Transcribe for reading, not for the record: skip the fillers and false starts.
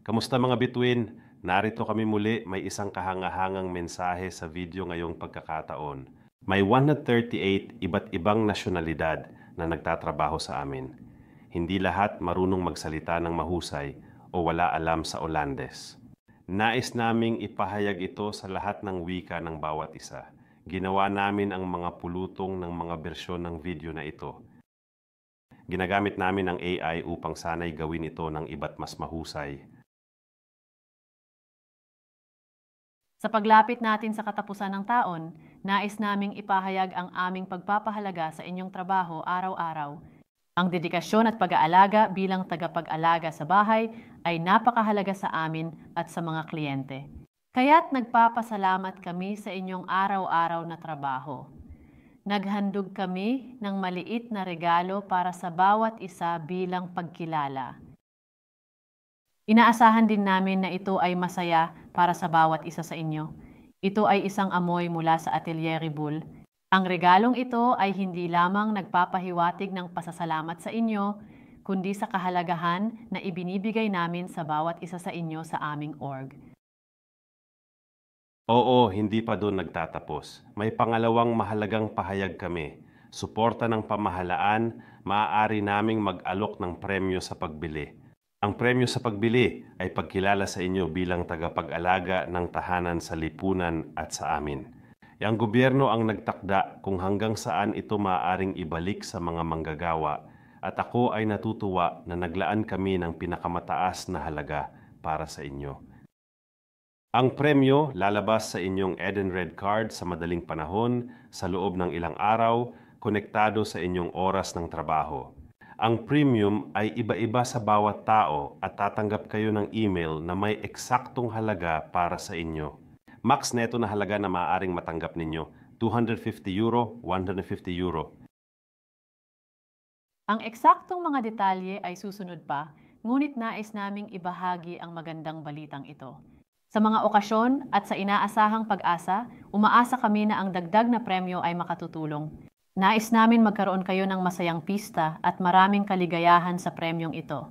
Kamusta mga bituin? Narito kami muli, may isang kahangahangang mensahe sa video ngayong pagkakataon. May 138 iba't ibang nasyonalidad na nagtatrabaho sa amin. Hindi lahat marunong magsalita ng mahusay o wala alam sa Olandes. Nais naming ipahayag ito sa lahat ng wika ng bawat isa. Ginawa namin ang mga pulutong ng mga bersyon ng video na ito. Ginagamit namin ang AI upang sanay gawin ito ng iba't mas mahusay. Sa paglapit natin sa katapusan ng taon, nais naming ipahayag ang aming pagpapahalaga sa inyong trabaho araw-araw. Ang dedikasyon at pag-aalaga bilang tagapag-alaga sa bahay ay napakahalaga sa amin at sa mga kliyente. Kaya't nagpapasalamat kami sa inyong araw-araw na trabaho. Naghandog kami ng maliit na regalo para sa bawat isa bilang pagkilala. Inaasahan din namin na ito ay masaya para sa bawat isa sa inyo. Ito ay isang amoy mula sa Atelier Ribul. Ang regalong ito ay hindi lamang nagpapahiwatig ng pasasalamat sa inyo, kundi sa kahalagahan na ibinibigay namin sa bawat isa sa inyo sa aming org. Oo, hindi pa doon nagtatapos. May pangalawang mahalagang pahayag kami. Suporta ng pamahalaan, maaari naming mag-alok ng premyo sa pagbili. Ang premyo sa pagbili ay pagkilala sa inyo bilang tagapag-alaga ng tahanan sa lipunan at sa amin. Ang gobyerno ang nagtakda kung hanggang saan ito maaaring ibalik sa mga manggagawa at ako ay natutuwa na naglaan kami ng pinakamataas na halaga para sa inyo. Ang premyo lalabas sa inyong Edenred card sa madaling panahon sa loob ng ilang araw, konektado sa inyong oras ng trabaho. Ang premium ay iba-iba sa bawat tao at tatanggap kayo ng email na may eksaktong halaga para sa inyo. Max neto na halaga na maaaring matanggap ninyo, €250, €150. Ang eksaktong mga detalye ay susunod pa, ngunit nais naming ibahagi ang magandang balitang ito. Sa mga okasyon at sa inaasahang pag-asa, umaasa kami na ang dagdag na premyo ay makatutulong. Nais namin magkaroon kayo ng masayang pista at maraming kaligayahan sa premyong ito.